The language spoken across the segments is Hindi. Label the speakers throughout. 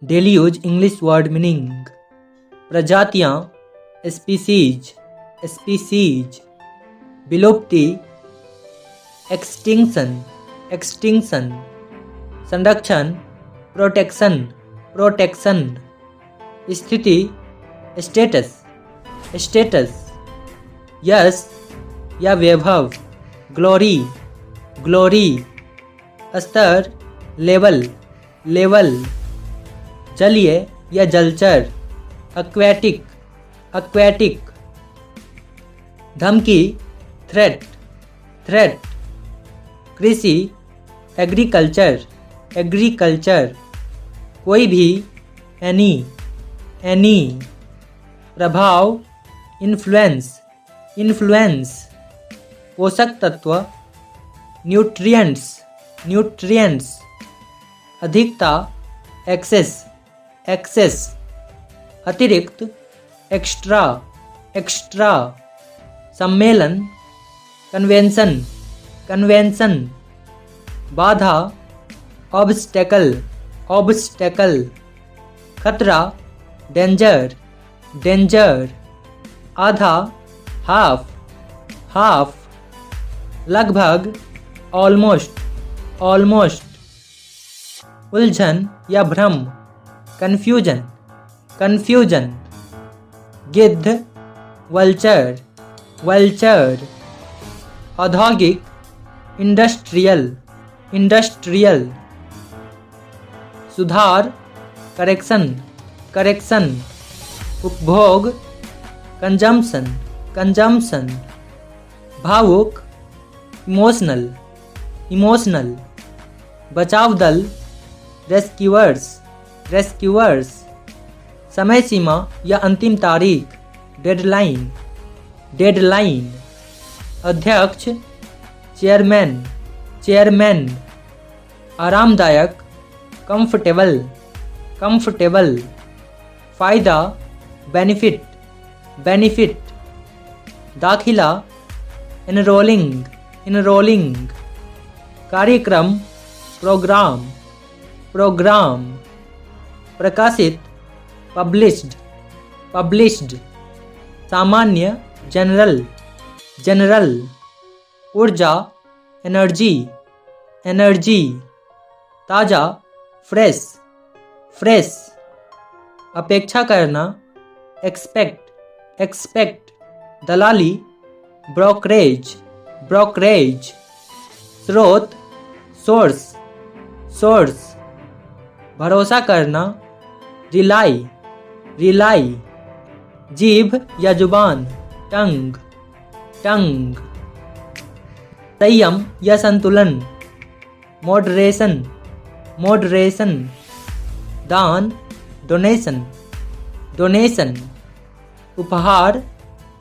Speaker 1: Daily use English word meaning. प्रजातियाँ, स्पीसीज, स्पीसीज। विलुप्ति, एक्सटिंक्शन, एक्सटिंक्शन। संरक्षण, प्रोटेक्शन, प्रोटेक्शन। स्थिति, स्टेटस, स्टेटस। यश या वैभव, ग्लोरी, ग्लोरी। स्तर, लेवल, लेवल। जलीय या जलचर, एक्वेटिक, एक्वेटिक। धमकी, थ्रेट, थ्रेट। कृषि, एग्रीकल्चर, एग्रीकल्चर। कोई भी, एनी, एनी। प्रभाव, इन्फ्लुएंस, इन्फ्लुएंस। पोषक तत्व, न्यूट्रिएंट्स, न्यूट्रिएंट्स। अधिकता, एक्सेस, एक्सेस। अतिरिक्त, एक्स्ट्रा, एक्स्ट्रा। सम्मेलन, कन्वेंशन, कन्वेंशन। बाधा, ऑब्स्टेकल, ऑब्स्टेकल। खतरा, डेंजर, डेंजर। आधा, हाफ, हाफ। लगभग, ऑलमोस्ट, ऑलमोस्ट। उलझन या भ्रम, कन्फ्यूजन, कन्फ्यूजन। गिद्ध, वल्चर, वल्चर। औद्योगिक, इंडस्ट्रियल, इंडस्ट्रियल। सुधार, करेक्शन, करेक्शन। उपभोग, कंजम्पशन, कंजम्पशन। भावुक, इमोशनल, इमोशनल। बचाव दल, रेस्क्यूअर्स, रेस्क्यूअर्स। समय सीमा या अंतिम तारीख, डेडलाइन, डेडलाइन। अध्यक्ष, चेयरमैन, चेयरमैन। आरामदायक, कंफर्टेबल, कंफर्टेबल। फ़ायदा, बेनिफिट, बेनिफिट। दाखिला, एनरोलिंग, एनरोलिंग। कार्यक्रम, प्रोग्राम, प्रोग्राम। प्रकाशित, पब्लिश्ड, पब्लिश्ड। सामान्य, जनरल, जनरल। ऊर्जा, एनर्जी, एनर्जी। ताज़ा, फ्रेश, फ्रेश। अपेक्षा करना, एक्सपेक्ट, एक्सपेक्ट। दलाली, ब्रोकरेज, ब्रोकरेज। स्रोत, सोर्स, सोर्स। भरोसा करना, रिलाई, रिलाई। जीभ या जुबान, टंग, टंग। संयम या संतुलन, मॉडरेशन, मॉडरेशन। दान, डोनेशन, डोनेशन। उपहार,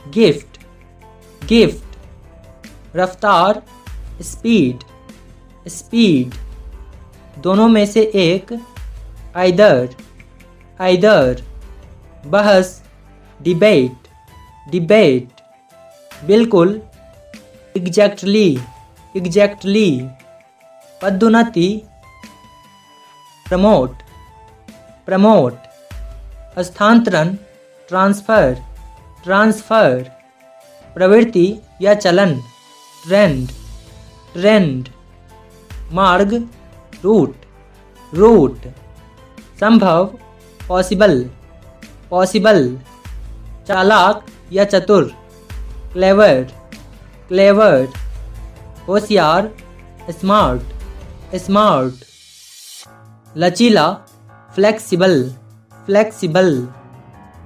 Speaker 1: गिफ्ट, गिफ्ट। रफ्तार, स्पीड, स्पीड। दोनों में से एक, आइदर, आइदर। बहस, डिबेट, डिबेट। बिल्कुल, एग्जैक्टली, एग्जैक्टली। पदोन्नति, प्रमोट, प्रमोट। स्थानांतरण, ट्रांसफर, ट्रांसफर। प्रवृत्ति या चलन, ट्रेंड, ट्रेंड। मार्ग, रूट, रूट। संभव, पॉसिबल, पॉसिबल। चालाक या चतुर, क्लेवर, क्लेवर। होशियार, स्मार्ट, स्मार्ट। लचीला, फ्लेक्सिबल, फ्लेक्सिबल।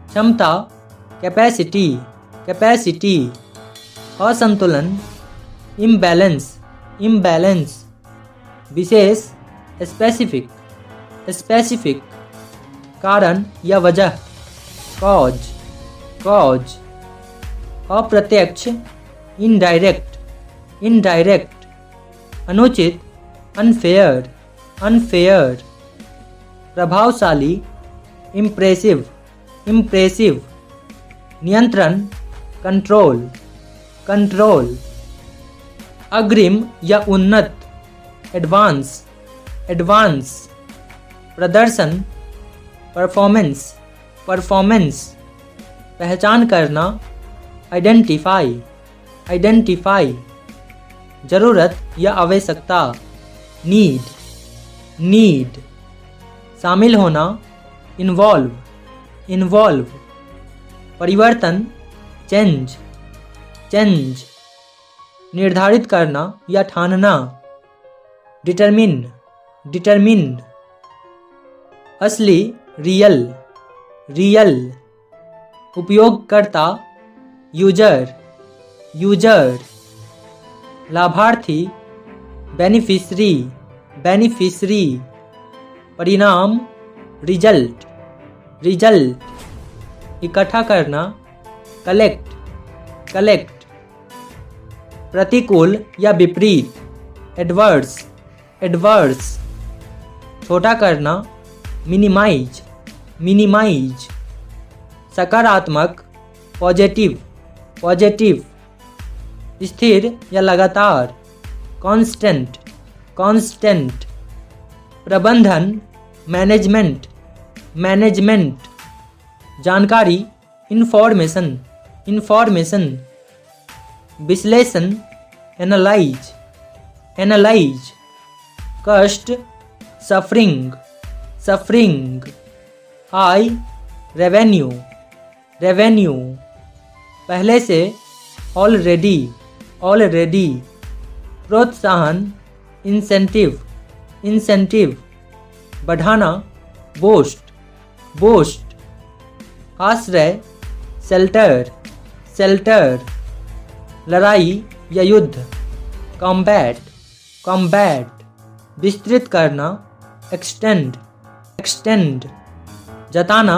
Speaker 1: क्षमता, कैपेसिटी, कैपेसिटी। असंतुलन, इम्बैलेंस, इम्बैलेंस। विशेष, स्पेसिफिक, स्पेसिफिक। कारण या वजह, कॉज, कॉज। अप्रत्यक्ष, इनडायरेक्ट, इनडायरेक्ट। अनुचित, अनफेयर, अनफेयर। प्रभावशाली, इम्प्रेसिव, इम्प्रेसिव। नियंत्रण, कंट्रोल, कंट्रोल। अग्रिम या उन्नत, एडवांस, एडवांस। प्रदर्शन, परफॉर्मेंस परफॉर्मेंस, पहचान करना, आइडेंटिफाई आइडेंटिफाई, ज़रूरत या आवश्यकता, नीड नीड, शामिल होना, इन्वॉल्व इन्वॉल्व, परिवर्तन, चेंज चेंज, निर्धारित करना या ठानना, डिटरमिन डिटरमिन, असली, रियल रियल, उपयोगकर्ता, यूजर यूजर, लाभार्थी, बेनिफिशरी बेनिफिशरी, परिणाम, रिजल्ट रिजल्ट, इकट्ठा करना, कलेक्ट कलेक्ट, प्रतिकूल या विपरीत, एडवर्स एडवर्स, छोटा करना, मिनिमाइज मिनिमाइज, सकारात्मक, पॉजिटिव पॉजिटिव, स्थिर या लगातार, कांस्टेंट कांस्टेंट, प्रबंधन, मैनेजमेंट मैनेजमेंट, जानकारी, इंफॉर्मेशन इंफॉर्मेशन, विश्लेषण, एनालाइज एनालाइज, कष्ट, सफरिंग सफरिंग, आय, रेवेन्यू रेवेन्यू, पहले से, ऑलरेडी ऑलरेडी, प्रोत्साहन, इंसेंटिव इंसेंटिव, बढ़ाना, बोस्ट बोस्ट, आश्रय, शेल्टर शेल्टर, लड़ाई या युद्ध, कॉम्बैट कॉम्बैट, विस्तृत करना, एक्सटेंड एक्सटेंड, जताना,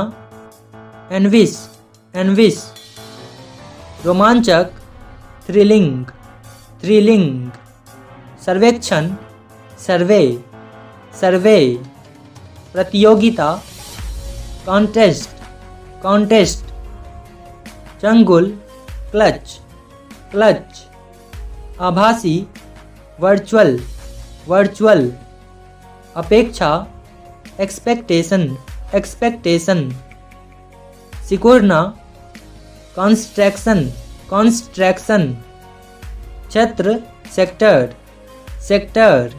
Speaker 1: एनविश एनविश, रोमांचक, थ्रिलिंग थ्रिलिंग, सर्वेक्षण, सर्वे सर्वे, प्रतियोगिता, कॉन्टेस्ट कॉन्टेस्ट, चंगुल, क्लच क्लच, आभासी, वर्चुअल वर्चुअल, अपेक्षा, एक्सपेक्टेशन एक्सपेक्टेशन, सिकुड़ना, कंस्ट्रक्शन कंस्ट्रक्शन, क्षेत्र, सेक्टर सेक्टर,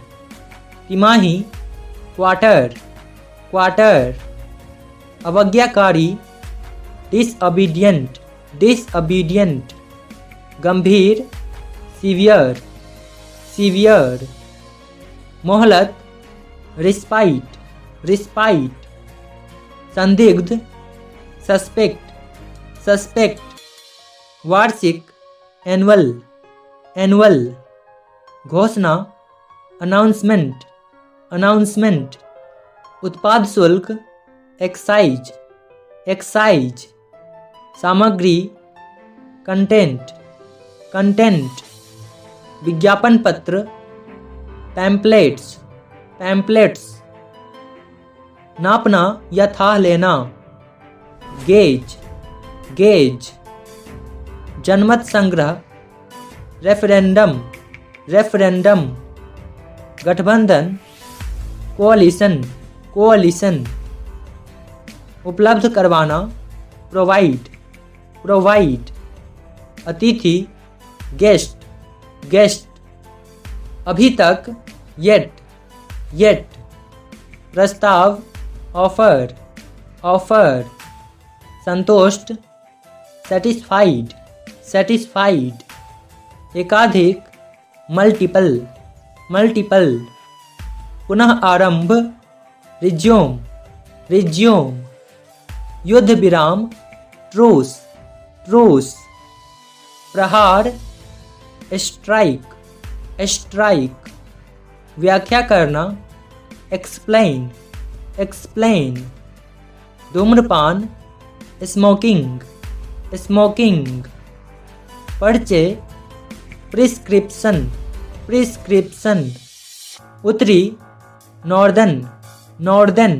Speaker 1: तिमाही, क्वार्टर क्वार्टर, अवज्ञाकारी, डिसअबीडियंट डिसअबीडियंट, गंभीर, सीवियर सीवियर, मोहलत, रिस्पाइट रिस्पाइट, संदिग्ध, सस्पेक्ट सस्पेक्ट, वार्षिक, एनुअल एनुअल, घोषणा, अनाउंसमेंट अनाउंसमेंट, उत्पाद शुल्क, एक्साइज एक्साइज, सामग्री, कंटेंट कंटेंट, विज्ञापन पत्र, पैम्पलेट्स पैम्पलेट्स, नापना या थाह लेना, गेज गेज, जनमत संग्रह, रेफरेंडम रेफरेंडम, गठबंधन, कोअलिशन कोअलिशन, उपलब्ध करवाना, प्रोवाइड प्रोवाइड, अतिथि, गेस्ट गेस्ट, अभी तक, येट येट, प्रस्ताव, ऑफर ऑफर, संतुष्ट, सेटिस्फाइड सेटिस्फाइड, एकाधिक, मल्टीपल मल्टीपल, पुनः आरंभ, रिज्यूम रिज्यूम, युद्ध विराम, ट्रूस ट्रूस, प्रहार, स्ट्राइक स्ट्राइक, व्याख्या करना, एक्सप्लेन एक्सप्लेन, धूम्रपान, स्मोकिंग स्मोकिंग, पर्चे, प्रिस्क्रिप्शन प्रिस्क्रिप्शन, उत्तरी, नॉर्दर्न नॉर्दर्न,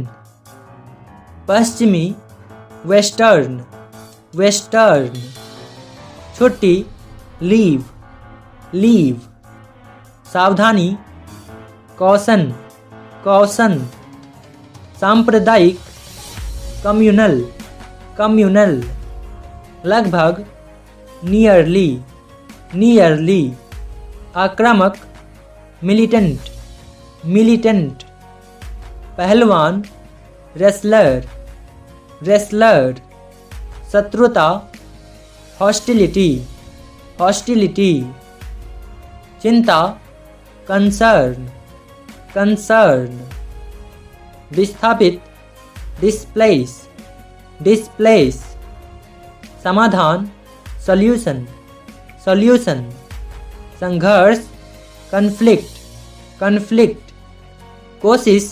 Speaker 1: पश्चिमी, वेस्टर्न वेस्टर्न, छुट्टी, लीव लीव, सावधानी, कॉशन कॉशन, सांप्रदायिक, कम्युनल कम्युनल, लगभग, नियरली नियरली, आक्रामक, मिलिटेंट मिलिटेंट, पहलवान, रेसलर रेसलर, शत्रुता, हॉस्टिलिटी हॉस्टिलिटी, चिंता, कंसर्न कंसर्न, विस्थापित, डिस्प्लेस डिस्प्लेस, समाधान, सॉल्यूशन सॉल्यूशन, संघर्ष, कन्फ्लिक्ट कन्फ्लिक्ट, कोशिश,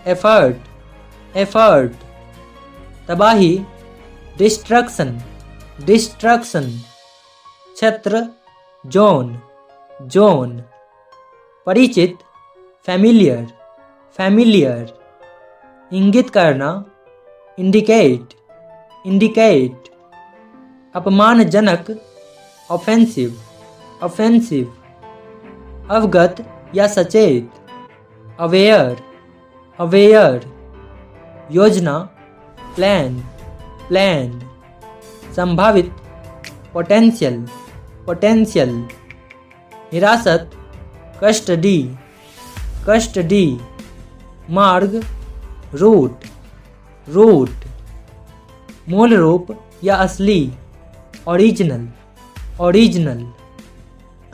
Speaker 1: एफर्ट एफर्ट, तबाही, डिस्ट्रक्शन डिस्ट्रक्शन, क्षेत्र, जोन जोन, परिचित, फैमिलियर फैमिलियर, इंगित करना, इंडिकेट इंडिकेट, अपमानजनक, ऑफेंसिव ऑफेंसिव, अवगत या सचेत, अवेयर अवेयर, योजना, प्लान प्लान, संभावित, पोटेंशियल पोटेंशियल, हिरासत, कस्टडी कस्टडी, मार्ग, रूट रूट, मूल रूप या असली, ओरिजिनल ओरिजिनल,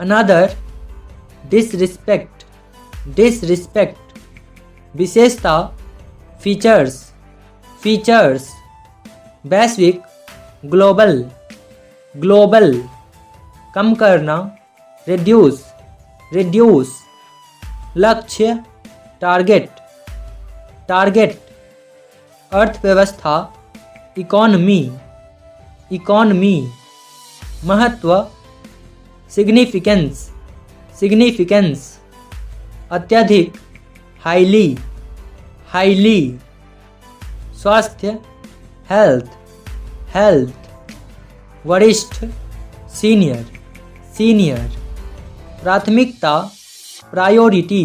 Speaker 1: अनादर, डिसरिस्पेक्ट डिसरिस्पेक्ट, विशेषता, फीचर्स फीचर्स, वैश्विक, ग्लोबल ग्लोबल, कम करना, रिड्यूस रिड्यूस, लक्ष्य, टारगेट टारगेट, अर्थव्यवस्था, इकोनॉमी इकोनॉमी, महत्व, सिग्निफिकेंस सिग्निफिकेंस, अत्यधिक, हाईली हाईली, स्वास्थ्य, हेल्थ हेल्थ, वरिष्ठ, सीनियर सीनियर, प्राथमिकता, प्रायोरिटी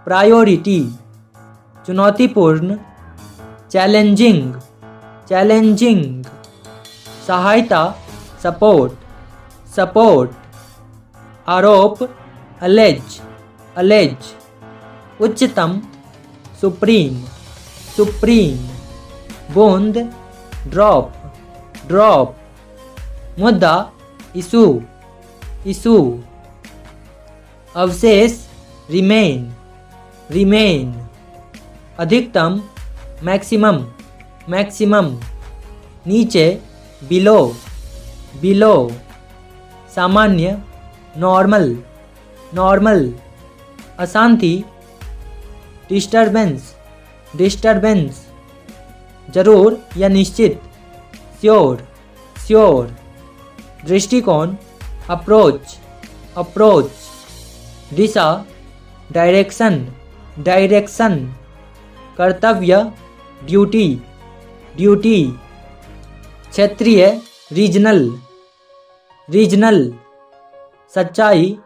Speaker 1: प्रायोरिटी, चुनौतीपूर्ण, चैलेंजिंग चैलेंजिंग, सहायता, सपोर्ट सपोर्ट, आरोप, अलेज अलेज, उच्चतम, सुप्रीम सुप्रीम, बूंद, ड्रॉप ड्रॉप, मुद्दा, इशू इशू, अवशेष, रिमेन रिमेन, अधिकतम, मैक्सिमम मैक्सिमम, नीचे, बिलो बिलो, सामान्य, नॉर्मल नॉर्मल, अशांति, डिस्टरबेंस डिस्टरबेंस, जरूर या निश्चित, श्योर श्योर, दृष्टिकोण, अप्रोच अप्रोच, दिशा, डायरेक्शन डायरेक्शन, कर्तव्य, ड्यूटी ड्यूटी, क्षेत्रीय, रीजनल रीजनल, सच्चाई,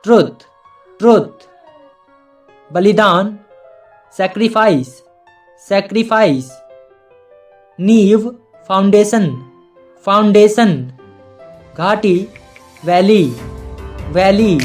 Speaker 1: ट्रुथ ट्रुथ, बलिदान, सैक्रिफाइस सैक्रिफाइस, नींव, फाउंडेशन फाउंडेशन, घाटी, वैली वैली,